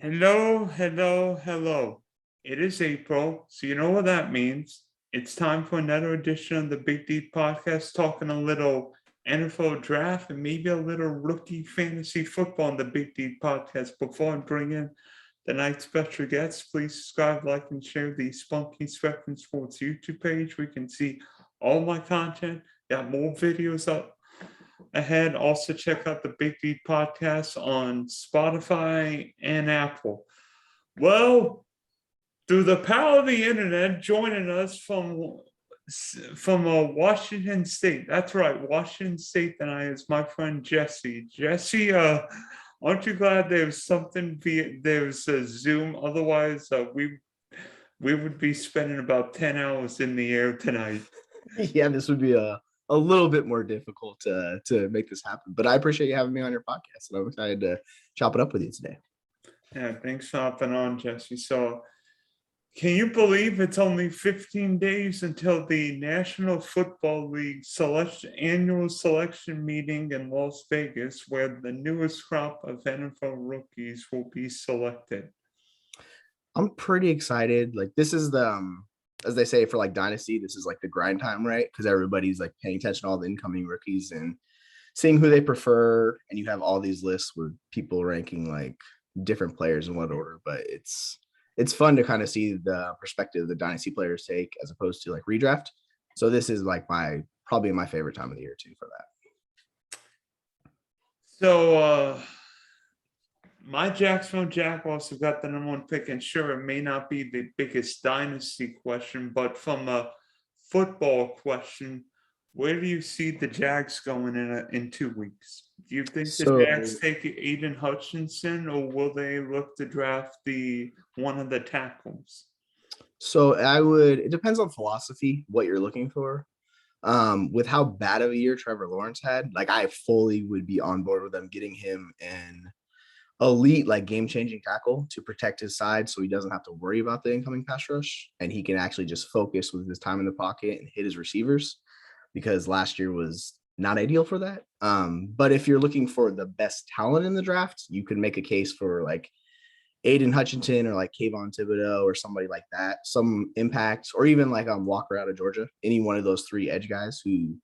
Hello, hello, hello. It is April, so you know what that means. It's time for another edition of the Big D podcast, talking a little NFL draft and maybe a little rookie fantasy football in the Big D podcast. Before I bring in the night's special guests, please subscribe, like, and share the Spunky Spectrum Sports YouTube page. We can see all my content. Got more videos up ahead. Also, check out the Big D podcast on Spotify and Apple. Well, through the power of the internet, joining us from Washington State. That's right, Washington State tonight is my friend Jesse. Jesse, aren't you glad there's a Zoom? Otherwise, we would be spending about 10 hours in the air tonight. Yeah, this would be a little bit more difficult to make this happen. But I appreciate you having me on your podcast, and I'm excited to chop it up with you today. Yeah, thanks for hopping on, Jesse. So, can you believe it's only 15 days until the National Football League annual selection meeting in Las Vegas, where the newest crop of NFL rookies will be selected? I'm pretty excited. Like this is the as they say for like Dynasty, this is like the grind time, right? Because everybody's like paying attention to all the incoming rookies and seeing who they prefer, and you have all these lists with people ranking like different players in what order. But it's fun to kind of see the perspective the Dynasty players take as opposed to like redraft. So this is like probably my favorite time of the year too for that. So, my Jacksonville Jaguars have got the number one pick, and sure, it may not be the biggest dynasty question, but from a football question, where do you see the Jags going in 2 weeks? Do you think the So Jags take Aidan Hutchinson, or will they look to draft one of the tackles? So it depends on philosophy, what you're looking for. With how bad of a year Trevor Lawrence had, like I fully would be on board with them getting him an elite, like game-changing tackle to protect his side so he doesn't have to worry about the incoming pass rush and he can actually just focus with his time in the pocket and hit his receivers because last year was not ideal for that. But if you're looking for the best talent in the draft, you can make a case for like Aidan Hutchinson or like Kayvon Thibodeau or somebody like that, some impact, or even like Walker out of Georgia, any one of those three edge guys who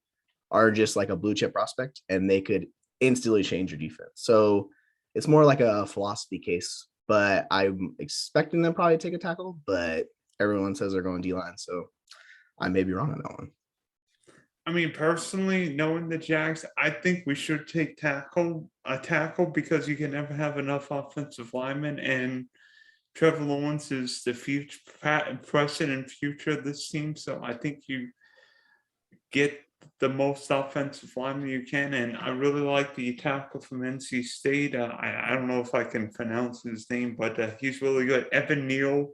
are just like a blue chip prospect and they could instantly change your defense. So it's more like a philosophy case, but I'm expecting them probably take a tackle, but everyone says they're going D-line. So I may be wrong on that one. I mean, personally, knowing the Jags, I think we should take a tackle because you can never have enough offensive linemen, and Trevor Lawrence is the future present and future of this team. So I think you get the most offensive lineman you can, and I really like the tackle from NC State. I don't know if I can pronounce his name, but he's really good. Evan Neal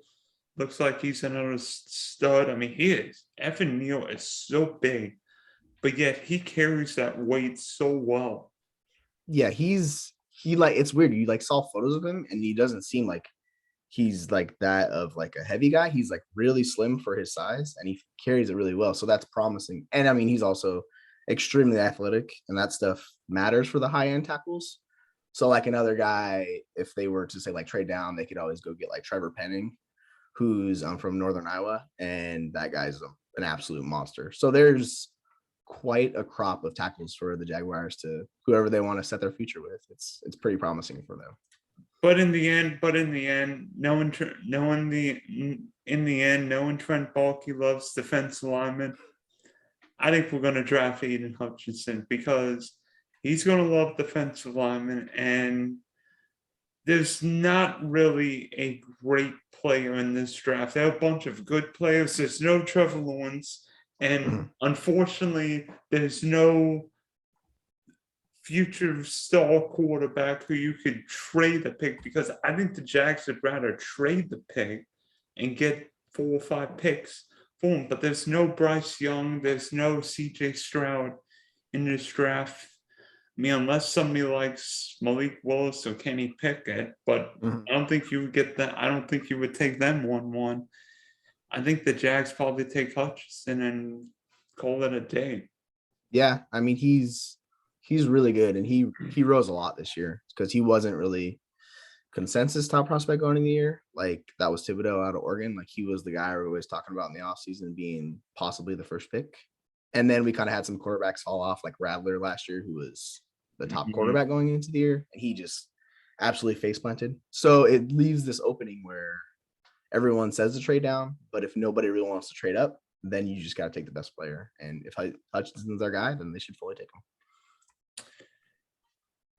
looks like he's another stud. I mean, he is. Evan Neal is so big, but yet he carries that weight so well. Yeah, he like it's weird. You like saw photos of him and he doesn't seem like he's like that of like a heavy guy. He's like really slim for his size and he carries it really well. So that's promising. And I mean, he's also extremely athletic and that stuff matters for the high end tackles. So like another guy, if they were to say like trade down, they could always go get like Trevor Penning, who's from Northern Iowa, and that guy's an absolute monster. So there's quite a crop of tackles for the Jaguars to whoever they want to set their future with. It's pretty promising for them. Knowing Trent Baalke loves defensive linemen, I think we're going to draft Aidan Hutchinson because he's going to love defensive linemen, and there's not really a great player in this draft. There are a bunch of good players. There's no Trevor Lawrence, and unfortunately, there's no future star quarterback who you could trade the pick, because I think the Jags would rather trade the pick and get 4 or 5 picks for him. But there's no Bryce Young, there's no CJ Stroud in this draft. I mean, unless somebody likes Malik Willis or Kenny Pickett, but I don't think you would get that. I don't think you would take them 1-1. I think the Jags probably take Hutchinson and call it a day. Yeah, I mean he's really good and he rose a lot this year because he wasn't really consensus top prospect going in the year. Like that was Thibodeau out of Oregon. Like he was the guy we were always talking about in the offseason being possibly the first pick. And then we kind of had some quarterbacks fall off, like Rattler last year, who was the top Mhm. quarterback going into the year, and he just absolutely face planted. So it leaves this opening where everyone says to trade down, but if nobody really wants to trade up, then you just got to take the best player. And if Hutchinson's their guy, then they should fully take him.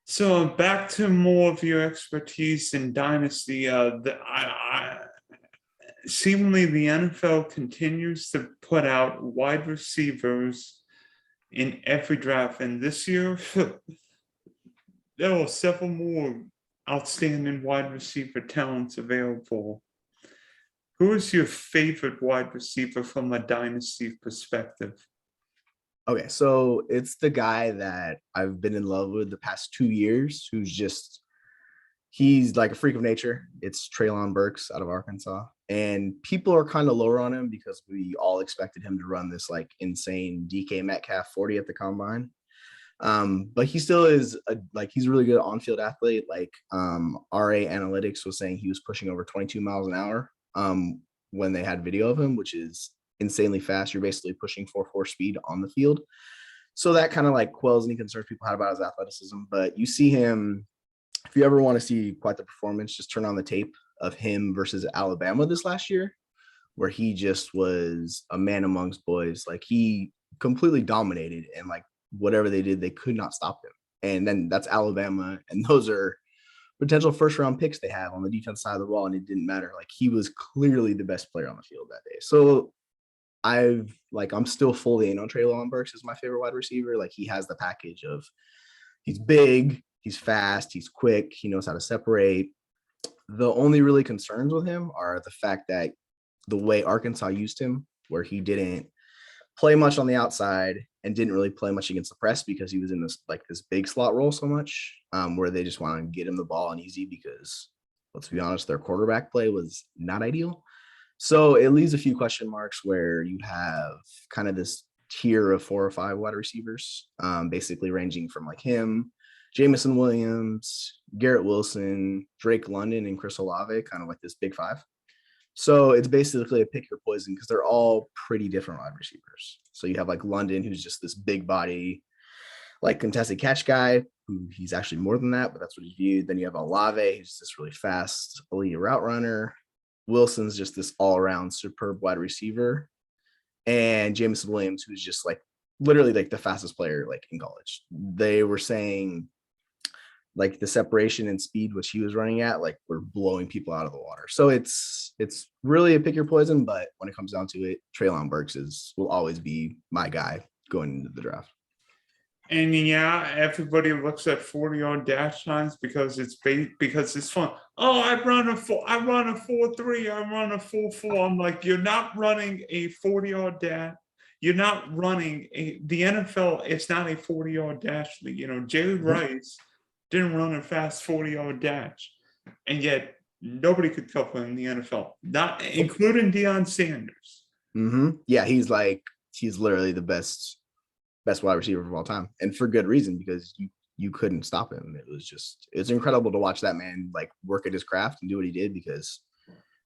So back to more of your expertise in dynasty. Seemingly the NFL continues to put out wide receivers in every draft, and this year there are several more outstanding wide receiver talents available. Who is your favorite wide receiver from a dynasty perspective? Okay, so it's the guy that I've been in love with the past 2 years, he's like a freak of nature. It's Treylon Burks out of Arkansas. And people are kind of lower on him because we all expected him to run this like insane DK Metcalf 40 at the combine. But he still is he's a really good on-field athlete. Like RA Analytics was saying he was pushing over 22 miles an hour when they had video of him, which is insanely fast. You're basically pushing 4.4 speed on the field. So that kind of like quells any concerns people had about his athleticism. But you see him, if you ever want to see quite the performance, just turn on the tape of him versus Alabama this last year, where he just was a man amongst boys. Like he completely dominated, and like whatever they did, they could not stop him. And then that's Alabama, and those are potential first round picks they have on the defense side of the ball, and it didn't matter. Like he was clearly the best player on the field that day. So I'm still fully in on Treylon Burks as my favorite wide receiver. Like he has the package of he's big, he's fast, he's quick, he knows how to separate. The only really concerns with him are the fact that the way Arkansas used him, where he didn't play much on the outside and didn't really play much against the press because he was in this big slot role so much, where they just want to get him the ball and easy because, let's be honest, their quarterback play was not ideal. So it leaves a few question marks where you have kind of this tier of 4 or 5 wide receivers, basically ranging from like him, Jamison Williams, Garrett Wilson, Drake London, and Chris Olave, kind of like this big 5. So it's basically a pick your poison because they're all pretty different wide receivers. So you have like London, who's just this big body, like contested catch guy, who he's actually more than that, but that's what he's viewed. Then you have Olave, who's this really fast elite route runner. Wilson's just this all-around superb wide receiver. And Jamison Williams, who's just like literally like the fastest player like in college. They were saying like the separation and speed which he was running at, like we're blowing people out of the water. So it's really a pick your poison, but when it comes down to it, Treylon Burks will always be my guy going into the draft. And yeah, everybody looks at 40-yard dash times because it's fun. Oh, I run a 4.3, I run a 4.4. I'm like, you're not running a 40-yard dash. You're not running the NFL. It's not a 40-yard dash league. Jerry Rice didn't run a fast 40-yard dash, and yet nobody could cover in the NFL, not including Deion Sanders. Yeah, he's literally the best wide receiver of all time, and for good reason, because you couldn't stop him. It's incredible to watch that man like work at his craft and do what he did, because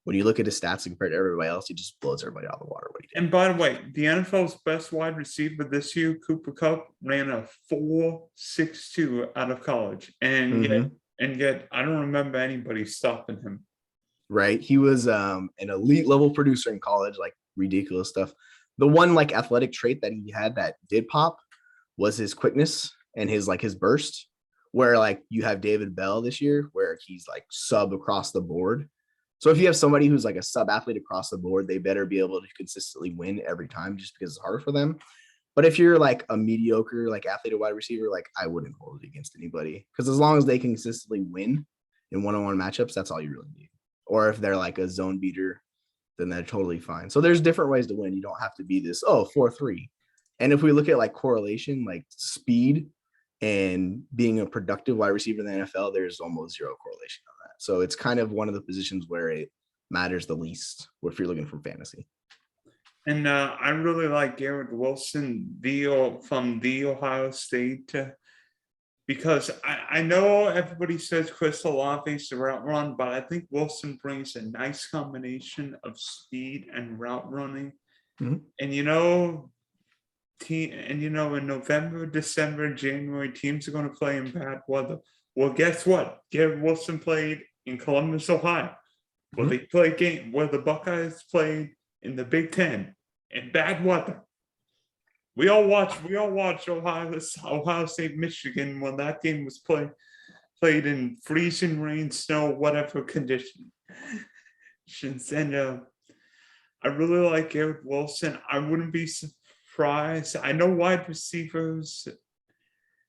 when you look at his stats compared to everybody else, he just blows everybody out of the water what he did. And by the way, the NFL's best wide receiver this year, Cooper Kupp, ran a 4.62 out of college, and yet I don't remember anybody stopping him. Right, he was an elite level producer in college, like ridiculous stuff. The one like athletic trait that he had that did pop was his quickness and his burst, where like you have David Bell this year, where he's like sub across the board. So if you have somebody who's like a sub athlete across the board, they better be able to consistently win every time, just because it's harder for them. But if you're like a mediocre like athlete or wide receiver, like I wouldn't hold it against anybody, because as long as they can consistently win in one-on-one matchups, that's all you really need. Or if they're like a zone beater, then they're totally fine. So there's different ways to win. You don't have to be this 4.3. And if we look at like correlation, like speed and being a productive wide receiver in the NFL, there's almost zero correlation on that. So it's kind of one of the positions where it matters the least if you're looking from fantasy. And I really like Garrett Wilson, from the Ohio State because I know everybody says Chris Olave's the route run, but I think Wilson brings a nice combination of speed and route running. Mhm. And in November, December, January, teams are going to play in bad weather. Well, guess what? Garrett Wilson played in Columbus, Ohio. Well, they play a game where the Buckeyes played in the Big Ten in bad weather. We all watched Ohio State, Michigan when that game was played in freezing rain, snow, whatever conditions. And I really like Garrett Wilson. I wouldn't be surprised. I know wide receivers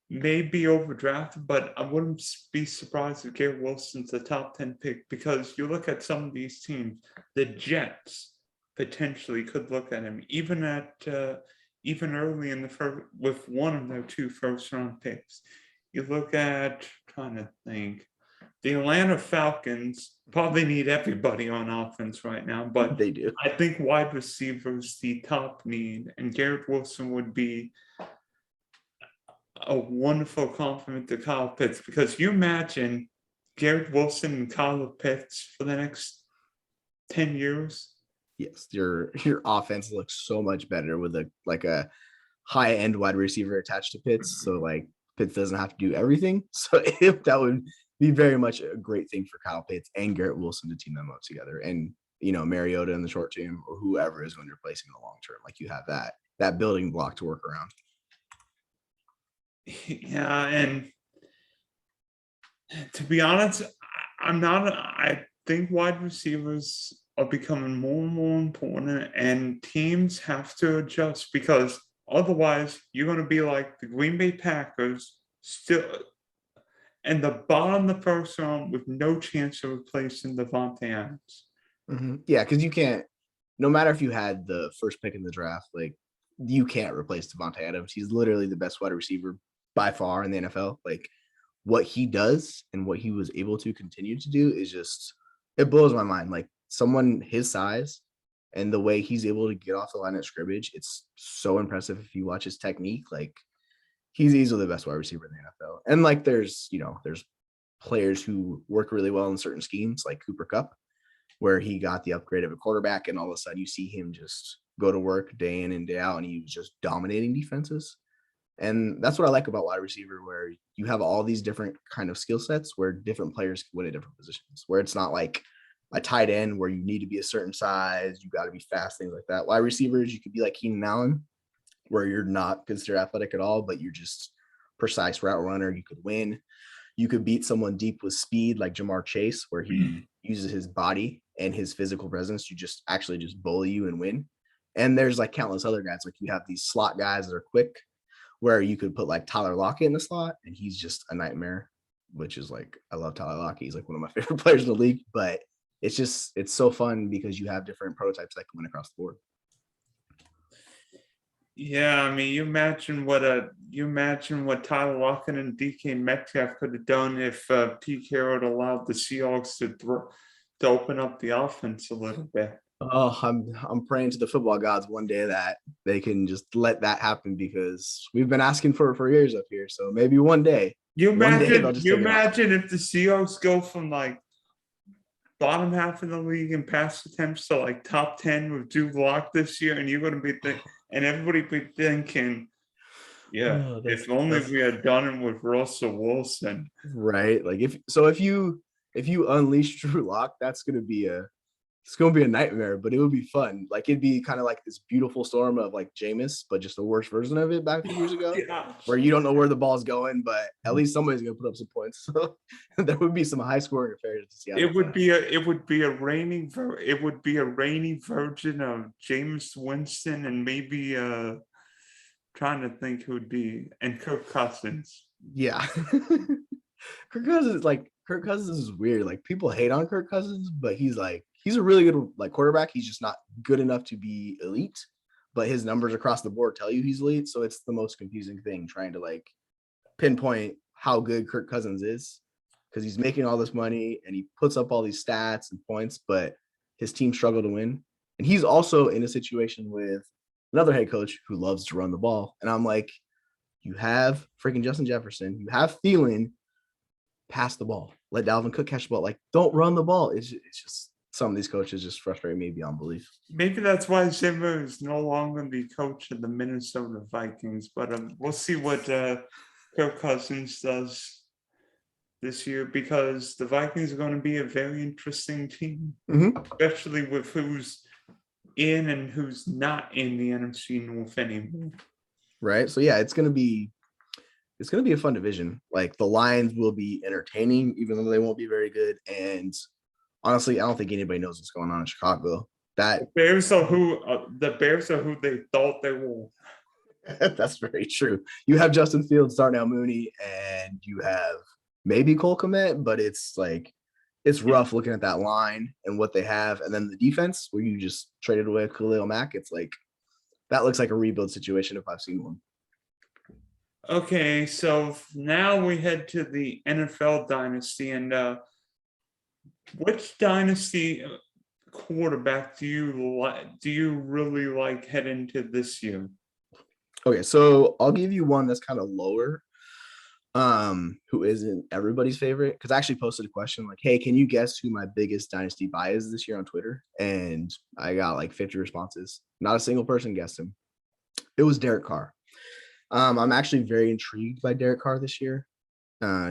may be overdrafted, but I wouldn't be surprised if Garrett Wilson's a top 10 pick, because you look at some of these teams, the Jets potentially could look at him, even early in the first with one of their 2 first-round picks. You look at, trying to think, the Atlanta Falcons probably need everybody on offense right now, but They do. I think wide receivers the top need, and Garrett Wilson would be a wonderful compliment to Kyle Pitts, because you imagine Garrett Wilson and Kyle Pitts for the next 10 years. Yes, your offense looks so much better with a high end wide receiver attached to Pitts. So like Pitts doesn't have to do everything. So if that would be very much a great thing for Kyle Pitts and Garrett Wilson to team them up together, and Mariota in the short term, or whoever is going to replace him in the long term. Like you have that building block to work around. Yeah, and to be honest, I think wide receivers are becoming more and more important, and teams have to adjust, because otherwise you're going to be like the Green Bay Packers, still in the bottom of the first round with no chance of replacing Devontae Adams. Yeah, because you can't, no matter if you had the first pick in the draft, like you can't replace Devontae Adams. He's literally the best wide receiver by far in the NFL. Like what he does and what he was able to continue to do is just, it blows my mind. Like someone his size and the way he's able to get off the line of scrimmage, it's so impressive. If you watch his technique, like he's easily the best wide receiver in the NFL. And like there's players who work really well in certain schemes, like Cooper Kupp, where he got the upgrade of a quarterback, and all of a sudden you see him just go to work day in and day out, and he was just dominating defenses. And that's what I like about wide receiver, where you have all these different kind of skill sets where different players can win at different positions, where it's not like a tight end where you need to be a certain size, you got to be fast, things like that. Wide receivers, you could be like Keenan Allen, where you're not considered athletic at all, but you're just precise route runner. You could win. You could beat someone deep with speed like Jamar Chase, where he uses his body and his physical presence to just actually just bully you and win. And there's like countless other guys. Like you have these slot guys that are quick, where you could put like Tyler Lockett in the slot, and he's just a nightmare, which is like, I love Tyler Lockett. He's like one of my favorite players in the league, but it's so fun because you have different prototypes that can win across the board. Yeah, I mean, you imagine what Tyler Lockett and DK Metcalf could have done if Pete Carroll allowed the Seahawks to open up the offense a little bit. Oh, I'm praying to the football gods one day that they can just let that happen, because we've been asking for it for years up here. So maybe one day. You imagine if the Seahawks go from like bottom half of the league in pass attempts to like top 10 with Drew Lock this year, and you're going to be and everybody be thinking, yeah, if only we had done it with Russell Wilson. Right. Like if you unleash Drew Lock, it's gonna be a nightmare, but it would be fun. Like it'd be kind of like this beautiful storm of like Jameis, but just the worst version of it back a few years ago, where you don't know where the ball's going, but at least somebody's gonna put up some points. So there would be some high scoring affairs to see. It would be a rainy version of Jameis Winston, and maybe trying to think who would be, and Kirk Cousins. Yeah. Kirk Cousins is weird. Like people hate on Kirk Cousins, but he's a really good like quarterback. He's just not good enough to be elite, but his numbers across the board tell you he's elite. So it's the most confusing thing trying to like pinpoint how good Kirk Cousins is, because he's making all this money and he puts up all these stats and points, but his team struggle to win. And he's also in a situation with another head coach who loves to run the ball. And I'm like, You have freaking Justin Jefferson. You have Thielen. Pass the ball. Let Dalvin Cook catch the ball. Like, don't run the ball. It's just some of these coaches just frustrate me beyond belief. Maybe that's why Zimmer is no longer the coach of the Minnesota Vikings. But we'll see what Kirk Cousins does this year, because the Vikings are going to be a very interesting team, especially with who's in and who's not in the NFC North anymore. Right. So yeah, it's gonna be a fun division. Like, the Lions will be entertaining, even though they won't be very good. And honestly, I don't think anybody knows what's going on in Chicago. The Bears are who they thought they were. That's very true. You have Justin Fields, Darnell Mooney, and you have maybe Cole Kmet, but it's rough looking at that line and what they have. And then the defense, where you just traded away Khalil Mack, it's like, that looks like a rebuild situation if I've seen one. Okay, so now we head to the NFL Dynasty. And which Dynasty quarterback do you really like heading into this year? Okay, so I'll give you one that's kind of lower, who isn't everybody's favorite, because I actually posted a question like, hey, can you guess who my biggest dynasty buy is this year on Twitter? And I got like 50 responses. Not a single person guessed him. It was Derek Carr. I'm actually very intrigued by Derek Carr this year.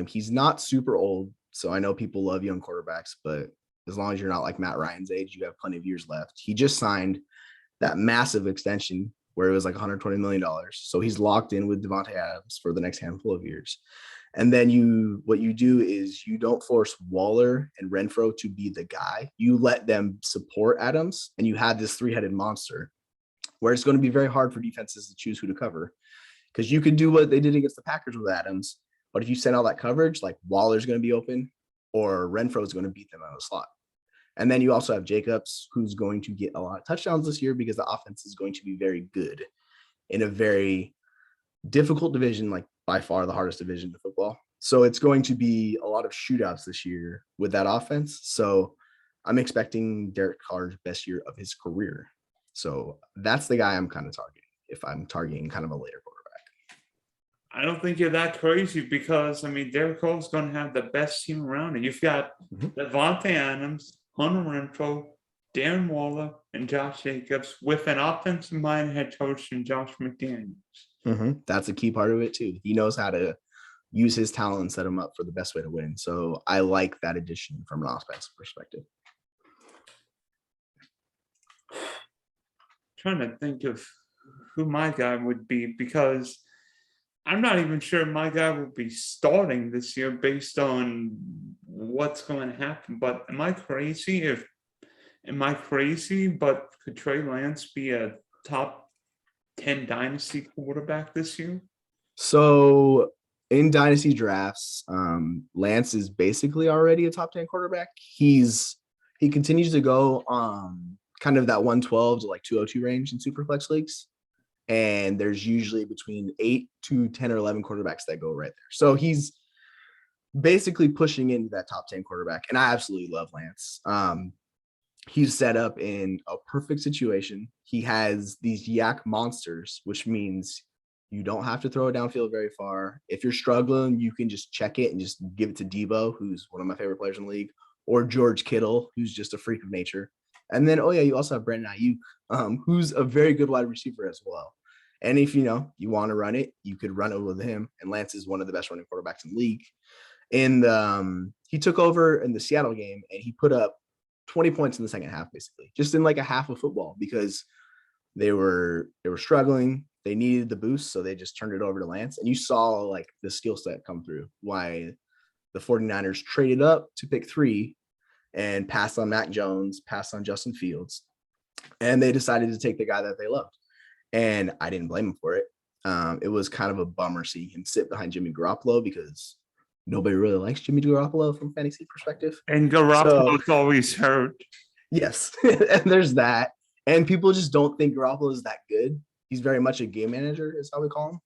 He's not super old, so I know people love young quarterbacks, but as long as you're not like Matt Ryan's age, you have plenty of years left. He just signed that massive extension where it was like $120 million. So he's locked in with Devontae Adams for the next handful of years. And then what you do is you don't force Waller and Renfro to be the guy. You let them support Adams, and you have this three-headed monster where it's going to be very hard for defenses to choose who to cover. Because you could do what they did against the Packers with Adams, but if you send all that coverage, like Waller's going to be open or Renfro is going to beat them out of the slot. And then you also have Jacobs, who's going to get a lot of touchdowns this year because the offense is going to be very good in a very difficult division, like by far the hardest division in football. So it's going to be a lot of shootouts this year with that offense. So I'm expecting Derek Carr's best year of his career. So that's the guy I'm kind of targeting if I'm targeting kind of a later quarterback. I don't think you're that crazy, because Derek Carr's going to have the best team around it. You've got Devontae Adams, Hunter Renfro, Darren Waller, and Josh Jacobs, with an offensive-minded head coach in Josh McDaniels. That's a key part of it too. He knows how to use his talent and set him up for the best way to win. So I like that addition from an offensive perspective. Trying to think of who my guy would be, because I'm not even sure my guy will be starting this year based on what's going to happen. But am I crazy? But could Trey Lance be a top 10 dynasty quarterback this year? So in dynasty drafts, Lance is basically already a top 10 quarterback. He continues to go kind of that 112 to like 202 range in superflex leagues. And there's usually between 8 to 10 or 11 quarterbacks that go right there. So he's basically pushing into that top 10 quarterback. And I absolutely love Lance. He's set up in a perfect situation. He has these yak monsters, which means you don't have to throw it downfield very far. If you're struggling, you can just check it and just give it to Debo, who's one of my favorite players in the league, or George Kittle, who's just a freak of nature. And then, you also have Brandon Ayuk, who's a very good wide receiver as well. And if you want to run it, you could run it with him. And Lance is one of the best running quarterbacks in the league. And he took over in the Seattle game, and he put up 20 points in the second half, basically, just in like a half of football, because they were struggling. They needed the boost, so they just turned it over to Lance. And you saw like the skill set come through, why the 49ers traded up to pick 3 and passed on Mac Jones, passed on Justin Fields, and they decided to take the guy that they loved. And I didn't blame him for it. It was kind of a bummer seeing him sit behind Jimmy Garoppolo, because nobody really likes Jimmy Garoppolo from fantasy perspective. And Garoppolo's always hurt. Yes, and there's that. And people just don't think Garoppolo is that good. He's very much a game manager, is how we call him.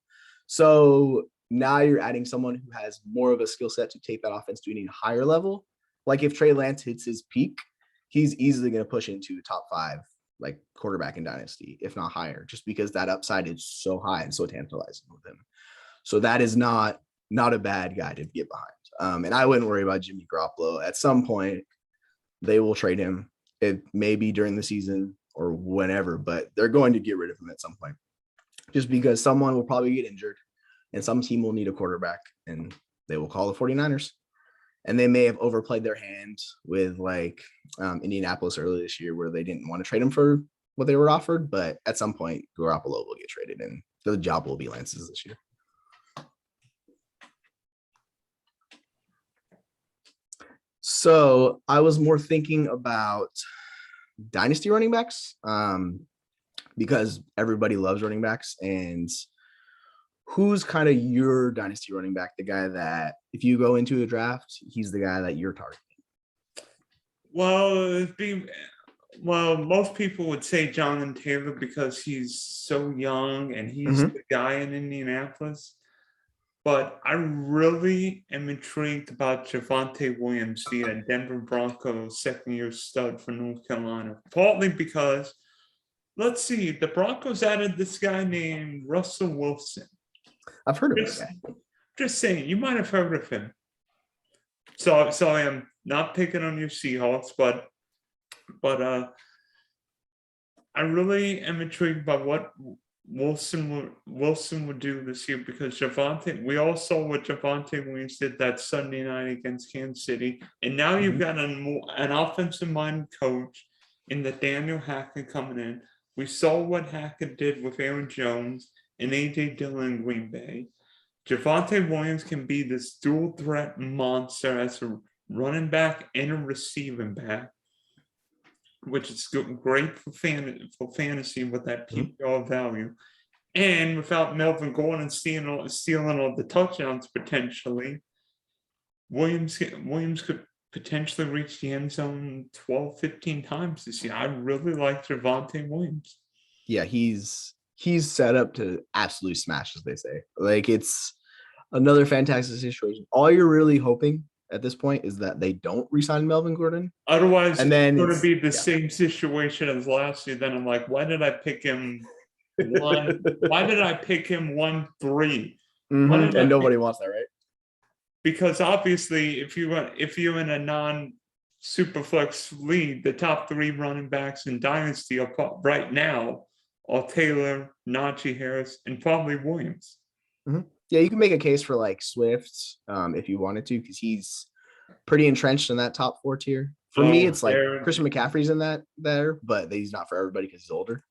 So now you're adding someone who has more of a skill set to take that offense to an even higher level. Like if Trey Lance hits his peak, he's easily going to push into top 5, like quarterback in dynasty, if not higher, just because that upside is so high and so tantalizing with him. So that is not a bad guy to get behind. And I wouldn't worry about Jimmy Garoppolo. At some point, they will trade him. It may be during the season or whenever, but they're going to get rid of him at some point. Just because someone will probably get injured and some team will need a quarterback and they will call the 49ers. And they may have overplayed their hand with like Indianapolis early this year where they didn't want to trade him for what they were offered. But at some point, Garoppolo will get traded and the job will be Lance's this year. So I was more thinking about dynasty running backs because everybody loves running backs. And who's kind of your dynasty running back, the guy that if you go into a draft, he's the guy that you're targeting? Well, most people would say Jonathan Taylor because he's so young and he's the guy in Indianapolis. But I really am intrigued about Javonte Williams, the Denver Broncos second-year stud for North Carolina. Partly because, let's see, the Broncos added this guy named Russell Wilson. I've heard of this guy. Just saying, you might have heard of him. So I am not picking on your Seahawks, but I really am intrigued by what Wilson would do this year because we all saw what Javonte Williams did that Sunday night against Kansas City, and now you've got an offensive-minded coach in the Daniel Hackett coming in. We saw what Hackett did with Aaron Jones and A.J. Dillon in Green Bay. Javonte Williams can be this dual-threat monster as a running back and a receiving back, which is great for fantasy with that PPR value. And without Melvin Gordon stealing all the touchdowns potentially, Williams could potentially reach the end zone 12, 15 times this year. I really like Javonte Williams. Yeah, he's set up to absolutely smash, as they say. Like, it's another fantastic situation. All you're really hoping at this point is that they don't re-sign Melvin Gordon. Otherwise, it's going to be the same situation as last year. Then I'm like, why did I pick him why did I pick him 1-3? And nobody wants that, right? Because obviously, if you're in a non-superflex league, the top 3 running backs in Dynasty right now are Taylor, Najee Harris, and probably Williams. Yeah, you can make a case for like Swift if you wanted to, because he's pretty entrenched in that top 4 tier. For me, it's like Christian McCaffrey's in that there, but he's not for everybody because he's older.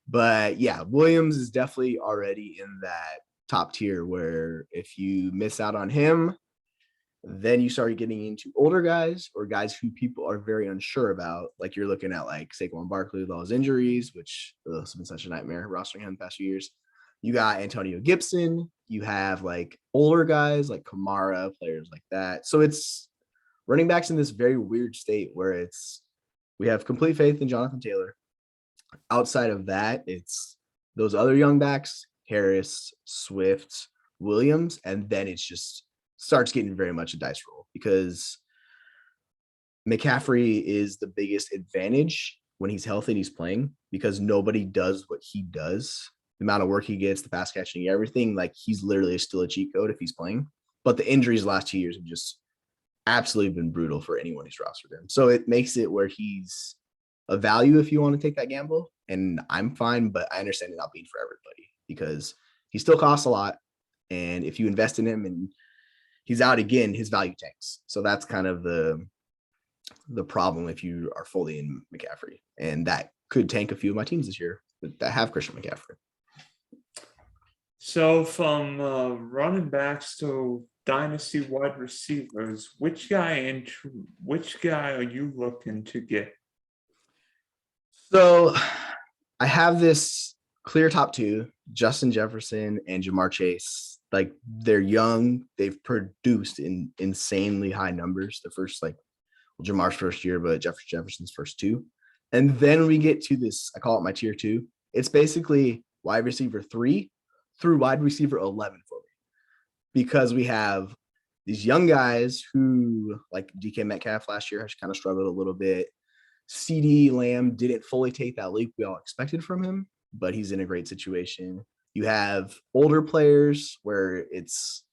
But yeah, Williams is definitely already in that top tier where if you miss out on him, then you start getting into older guys or guys who people are very unsure about. Like you're looking at like Saquon Barkley with all his injuries, which has been such a nightmare rostering him the past few years. You got Antonio Gibson. You have like older guys like Kamara, players like that. So it's running backs in this very weird state where we have complete faith in Jonathan Taylor. Outside of that, it's those other young backs, Harris, Swift, Williams, and then it's just starts getting very much a dice roll because McCaffrey is the biggest advantage when he's healthy and he's playing because nobody does what he does. The amount of work he gets, the pass catching, everything, like he's literally still a cheat code if he's playing. But the injuries the last 2 years have just absolutely been brutal for anyone who's rostered him. So it makes it where he's a value if you want to take that gamble. And I'm fine, but I understand it not being for everybody because he still costs a lot. And if you invest in him and he's out again, his value tanks. So that's kind of the problem if you are fully in McCaffrey. And that could tank a few of my teams this year that have Christian McCaffrey. So from running backs to dynasty wide receivers, which guy are you looking to get? So I have this clear top 2, Justin Jefferson and Jamar Chase. Like they're young, they've produced in insanely high numbers. The first Jamar's first year, but Jefferson's first 2. And then we get to this, I call it my tier 2. It's basically wide receiver 3 through wide receiver 11 for me. Because we have these young guys who, like DK Metcalf last year, has kind of struggled a little bit. CeeDee Lamb didn't fully take that leap we all expected from him, but he's in a great situation. You have older players where it's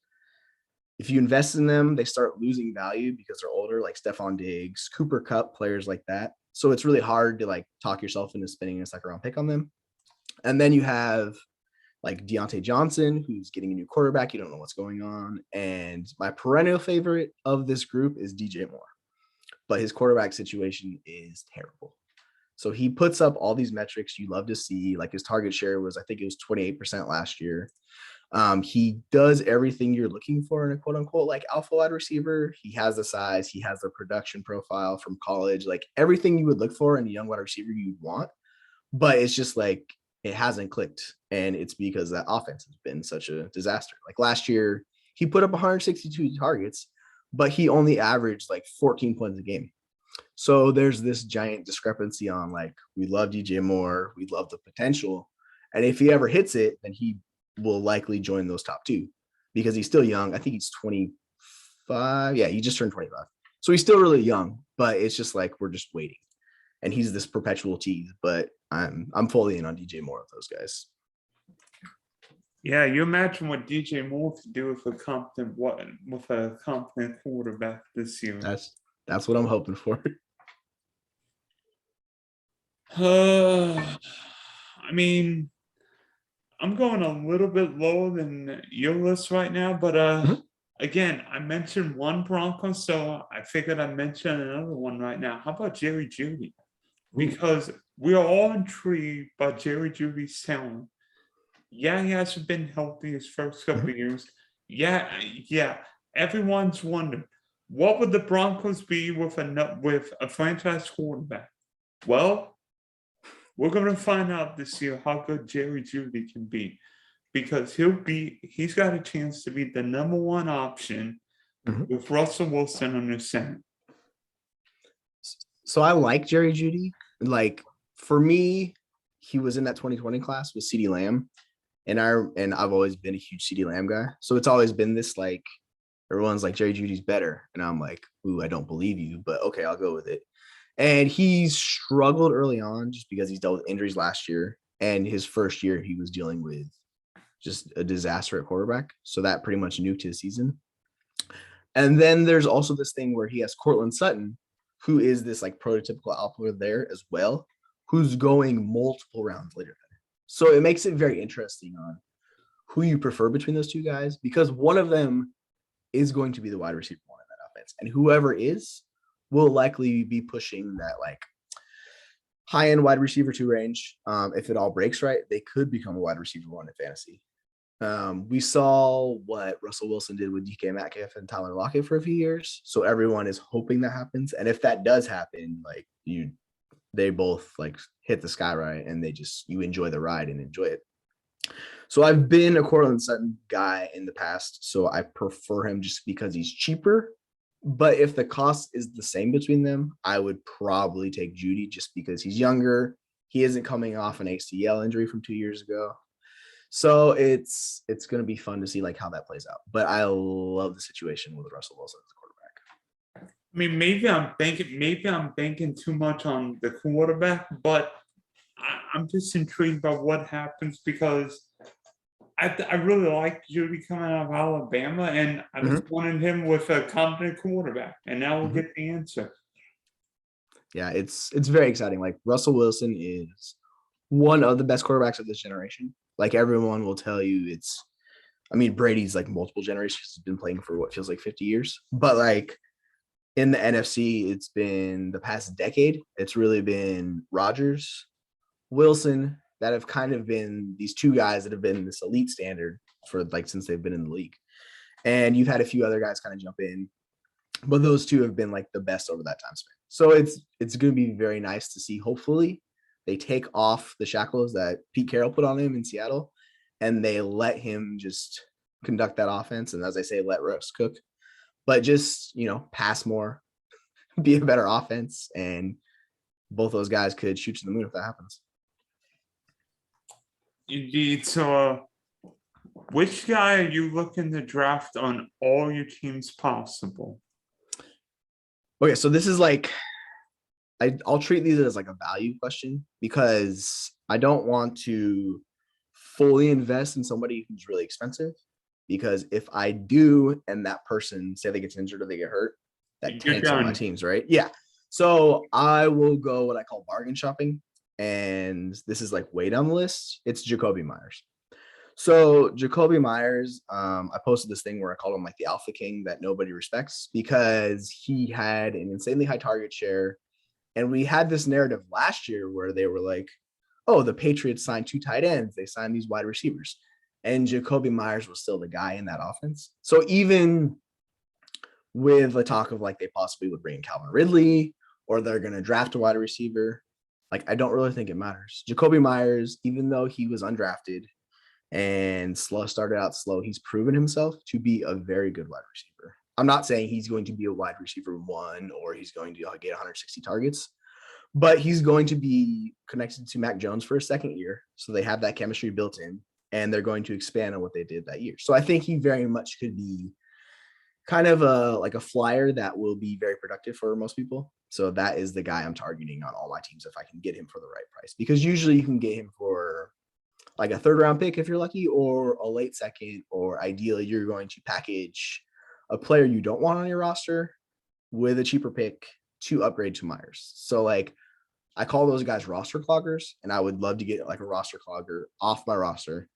if you invest in them, they start losing value because they're older, like Stephon Diggs, Cooper Kupp, players like that. So it's really hard to like talk yourself into spending a second round pick on them. And then you have like Deontay Johnson, who's getting a new quarterback. You don't know what's going on. And my perennial favorite of this group is DJ Moore, but his quarterback situation is terrible. So he puts up all these metrics you love to see. Like his target share was, I think it was 28% last year. He does everything you're looking for in a quote unquote like alpha wide receiver. He has the size, he has the production profile from college, like everything you would look for in a young wide receiver you'd want. But it's just like it hasn't clicked. And it's because that offense has been such a disaster. Like last year, he put up 162 targets, but he only averaged like 14 points a game. So there's this giant discrepancy on like, we love DJ Moore, we love the potential. And if he ever hits it, then he will likely join those top two because he's still young. I think he's 25. Yeah, he just turned 25. So he's still really young, but it's just like we're just waiting. And he's this perpetual tease, but I'm fully in on DJ Moore with those guys. Yeah, you imagine what DJ Moore could do with a competent quarterback this year. That's what I'm hoping for. I mean, I'm going a little bit lower than your list right now, but again, I mentioned one Bronco, so I figured I'd mention another one right now. How about Jerry Jeudy? Because we are all intrigued by Jerry Jeudy's talent. Yeah, he hasn't been healthy his first couple of years. Yeah. Everyone's wondering, what would the Broncos be with a franchise quarterback? Well, we're going to find out this year how good Jerry Jeudy can be, because he's got a chance to be the number one option with Russell Wilson under center. So I like Jerry Jeudy. Like for me, he was in that 2020 class with CeeDee Lamb, and I've always been a huge CeeDee Lamb guy. So it's always been this like everyone's like Jerry Jeudy's better, and I'm like, ooh, I don't believe you, but okay, I'll go with it. And he struggled early on just because he's dealt with injuries last year, and his first year he was dealing with just a disaster at quarterback. So that pretty much nuked his season. And then there's also this thing where he has Cortland Sutton, who is this like prototypical alpha there as well, who's going multiple rounds later. So it makes it very interesting on who you prefer between those two guys, because one of them is going to be the wide receiver one in that offense. And whoever is will likely be pushing that like high-end wide receiver 2 range. If it all breaks right, they could become a wide receiver 1 in fantasy. We saw what Russell Wilson did with DK Metcalf and Tyler Lockett for a few years. So everyone is hoping that happens. And if that does happen, like they both like hit the sky right, and you enjoy the ride and enjoy it. So I've been a Cortland Sutton guy in the past, so I prefer him just because he's cheaper. But if the cost is the same between them, I would probably take Jeudy just because he's younger. He isn't coming off an ACL injury from 2 years ago. So it's going to be fun to see like how that plays out. But I love the situation with Russell Wilson as a quarterback. I mean, maybe I'm banking too much on the quarterback, but I'm just intrigued by what happens, because I really like Jeudy coming out of Alabama, and I just wanted him with a competent quarterback, and now we'll get the answer. Yeah, it's very exciting. Like Russell Wilson is one of the best quarterbacks of this generation. Like everyone will tell you Brady's like multiple generations, has been playing for what feels like 50 years. But like in the NFC, it's been the past decade. It's really been Rodgers, Wilson, that have kind of been these two guys that have been this elite standard for like since they've been in the league. And you've had a few other guys kind of jump in, but those two have been like the best over that time span. So it's going to be very nice to see. Hopefully they take off the shackles that Pete Carroll put on him in Seattle, and they let him just conduct that offense. And as I say, let Russ cook, but just, pass more, be a better offense. And both those guys could shoot to the moon if that happens. Indeed. So which guy are you looking to draft on all your teams possible? Okay, so this is like, I'll treat these as like a value question, because I don't want to fully invest in somebody who's really expensive, because if I do and that person, say they get injured or they get hurt, that You're tanks all my done. teams, right? Yeah. So I will go what I call bargain shopping. And this is like way down the list. It's Jacoby Myers. So Jacoby Myers, I posted this thing where I called him like the alpha king that nobody respects, because he had an insanely high target share. And we had this narrative last year where they were like, oh, the Patriots signed 2 tight ends. They signed these wide receivers. And Jacoby Myers was still the guy in that offense. So even with the talk of like they possibly would bring in Calvin Ridley or they're going to draft a wide receiver, like I don't really think it matters. Jacoby Myers, even though he was undrafted and started out slow, he's proven himself to be a very good wide receiver. I'm not saying he's going to be a wide receiver 1 or he's going to get 160 targets, but he's going to be connected to Mac Jones for a second year. So they have that chemistry built in, and they're going to expand on what they did that year. So I think he very much could be kind of like a flyer that will be very productive for most people. So that is the guy I'm targeting on all my teams if I can get him for the right price, because usually you can get him for like a 3rd round pick if you're lucky, or a late second, or ideally you're going to package a player you don't want on your roster with a cheaper pick to upgrade to Myers. So like I call those guys roster cloggers, and I would love to get like a roster clogger off my roster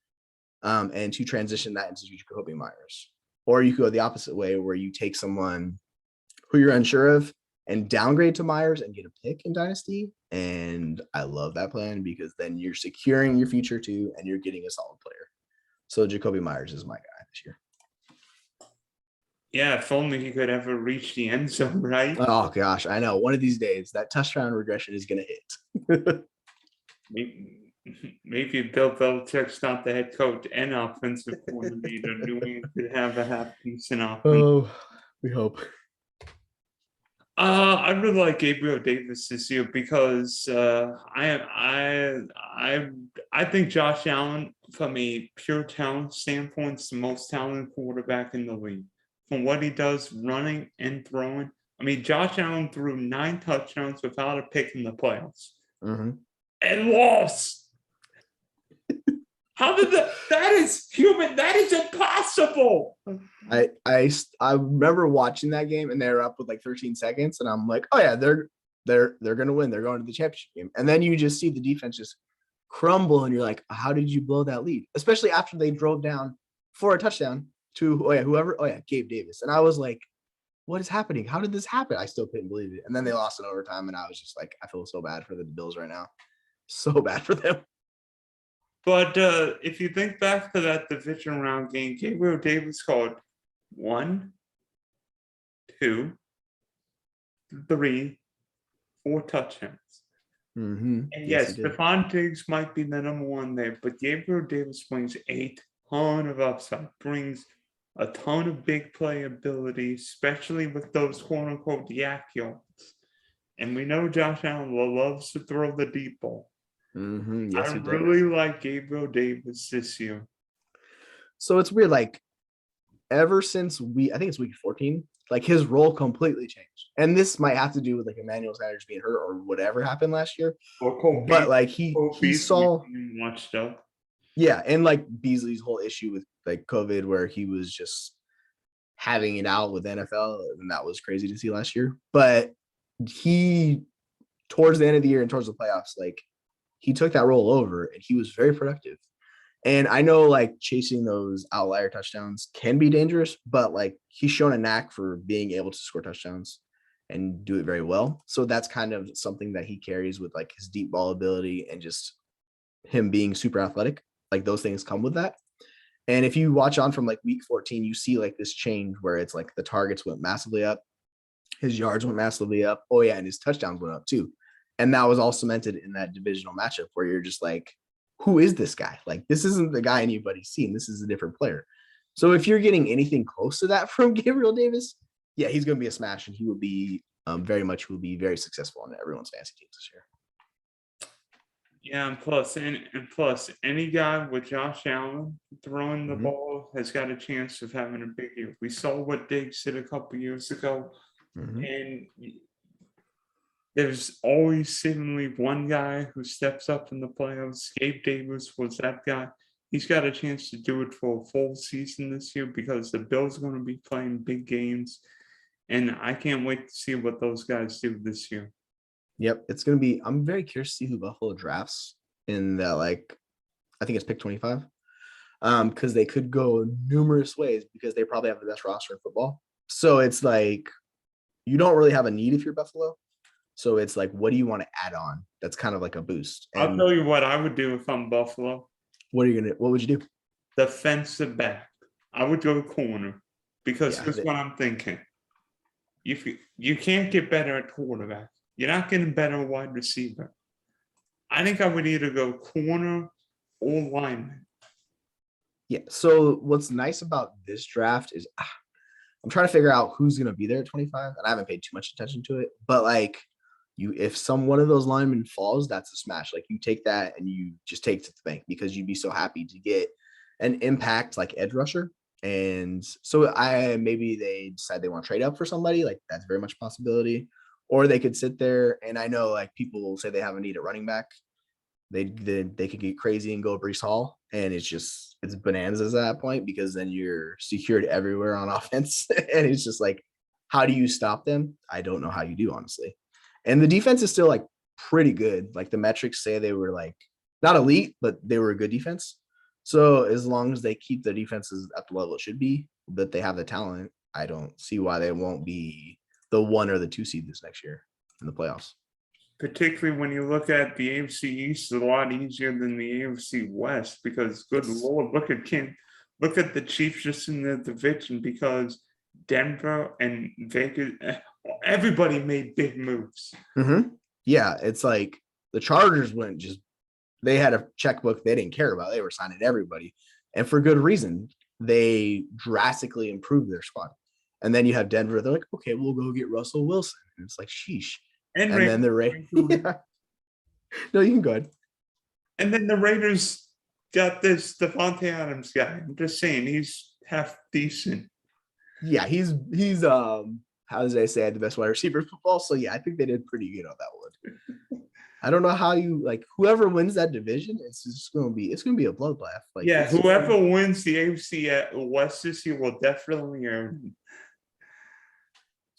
and to transition that into Jacoby Myers. Or you could go the opposite way where you take someone who you're unsure of and downgrade to Myers and get a pick in Dynasty. And I love that plan, because then you're securing your future too, and you're getting a solid player. So Jacoby Myers is my guy this year. Yeah, if only he could ever reach the end zone, right? Oh gosh, I know. One of these days that touchdown regression is going to hit. Maybe Bill Belichick's not the head coach and offensive coordinator. New England could have a half decent offense. Oh, we hope. I really like Gabriel Davis this year because I think Josh Allen, from a pure talent standpoint, is the most talented quarterback in the league. From what he does running and throwing. I mean, Josh Allen threw 9 touchdowns without a pick in the playoffs. And lost. How did that is human? That is impossible. I remember watching that game, and they were up with like 13 seconds, and I'm like, oh yeah, they're gonna win. They're going to the championship game. And then you just see the defense just crumble, and you're like, how did you blow that lead? Especially after they drove down for a touchdown to Gabe Davis. And I was like, what is happening? How did this happen? I still couldn't believe it. And then they lost in overtime, and I was just like, I feel so bad for the Bills right now. So bad for them. But if you think back to that division round game, Gabriel Davis called 1, 2, 3, 4 touchdowns. And yes, Stephon Diggs might be the number 1 there, but Gabriel Davis brings a ton of upside, brings a ton of big play ability, especially with those quote unquote yak yards. And we know Josh Allen loves to throw the deep ball. Yes, I really like Gabriel Davis this year. So it's weird, like ever since I think it's week 14, like his role completely changed. And this might have to do with like Emmanuel Sanders being hurt or whatever happened last year. But like he saw watched up. Yeah, and like Beasley's whole issue with like COVID, where he was just having it out with NFL, and that was crazy to see last year. But he, towards the end of the year and towards the playoffs, like he took that role over, and he was very productive. And I know like chasing those outlier touchdowns can be dangerous, but like he's shown a knack for being able to score touchdowns and do it very well. So that's kind of something that he carries with like his deep ball ability and just him being super athletic. Like those things come with that. And if you watch on from like week 14, you see like this change where it's like the targets went massively up, his yards went massively up. Oh yeah, and his touchdowns went up too. And that was all cemented in that divisional matchup where you're just like, who is this guy? Like, this isn't the guy anybody's seen. This is a different player. So if you're getting anything close to that from Gabriel Davis, yeah, he's going to be a smash, and he will be very successful on everyone's fantasy teams this year. Yeah, and plus, any guy with Josh Allen throwing the ball has got a chance of having a big year. We saw what Diggs did a couple years ago, and there's always seemingly one guy who steps up in the playoffs. Gabe Davis was that guy. he's got a chance to do it for a full season this year because the Bills are going to be playing big games. And I can't wait to see what those guys do this year. Yep, it's gonna be. I'm very curious to see who Buffalo drafts in that. Like, I think it's pick 25. Because they could go numerous ways because they probably have the best roster in football. So it's like you don't really have a need if you're Buffalo. So it's like, what do you want to add on? That's kind of like a boost. I'll And tell you what I would do if I'm Buffalo. what would you do? Defensive back. I would go corner because Yeah, here's what I'm thinking. You can't get better at quarterback. You're not getting better at wide receiver. I think I would either go corner or lineman. Yeah. So what's nice about this draft is I'm trying to figure out who's going to be there at 25, and I haven't paid too much attention to it. But like, if one of those linemen falls, that's a smash. Like you take that and you just take it to the bank because you'd be so happy to get an impact like edge rusher. And so maybe they decide they want to trade up for somebody. Like that's very much a possibility. Or they could sit there, and I know like people will say they have a need at running back. They could get crazy and go Brees Hall, and it's bananas at that point because then you're secured everywhere on offense, and it's just like, how do you stop them? I don't know how you do, honestly. And the defense is still like pretty good. Like the metrics say they were like not elite, but they were a good defense. So as long as they keep the defenses at the level it should be, that they have the talent, I don't see why they won't be the 1 or the 2 seed this next year in the playoffs. Particularly when you look at the AFC East, it's a lot easier than the AFC West because, good Lord, look at the Chiefs just in the division because Denver and Vegas, everybody made big moves. Mm-hmm. Yeah, it's like the Chargers they had a checkbook they didn't care about. They were signing everybody, and for good reason. They drastically improved their squad. And then you have Denver. They're like, okay, we'll go get Russell Wilson. And it's like, sheesh. And then the Raiders. Yeah. No, you can go ahead. And then the Raiders got this Devontae Adams guy. I'm just saying, he's half decent. Yeah, he's how does they say the best wide receiver in football? So yeah, I think they did pretty good on that one. I don't know how you like whoever wins that division. It's gonna be a bloodbath. Like yeah, whoever wins the AFC West this year will definitely earn.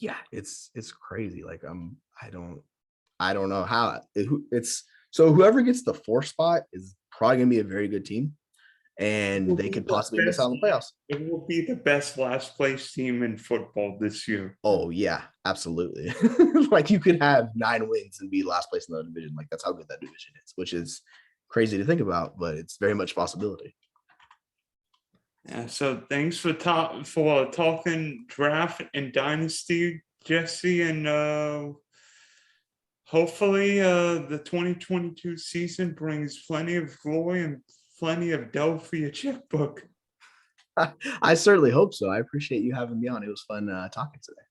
Yeah, it's crazy. Like I don't know how it's so whoever gets the 4th spot is probably gonna be a very good team, and they could possibly miss out on the playoffs. It will be the best last place team in football this year. Oh yeah, absolutely. Like you could have 9 wins and be last place in the division. Like that's how good that division is, which is crazy to think about, but it's very much a possibility. Yeah, so thanks for talking draft and dynasty, Jesse, and hopefully the 2022 season brings plenty of glory and plenty of dough for your checkbook. I certainly hope so. I appreciate you having me on. It was fun talking today.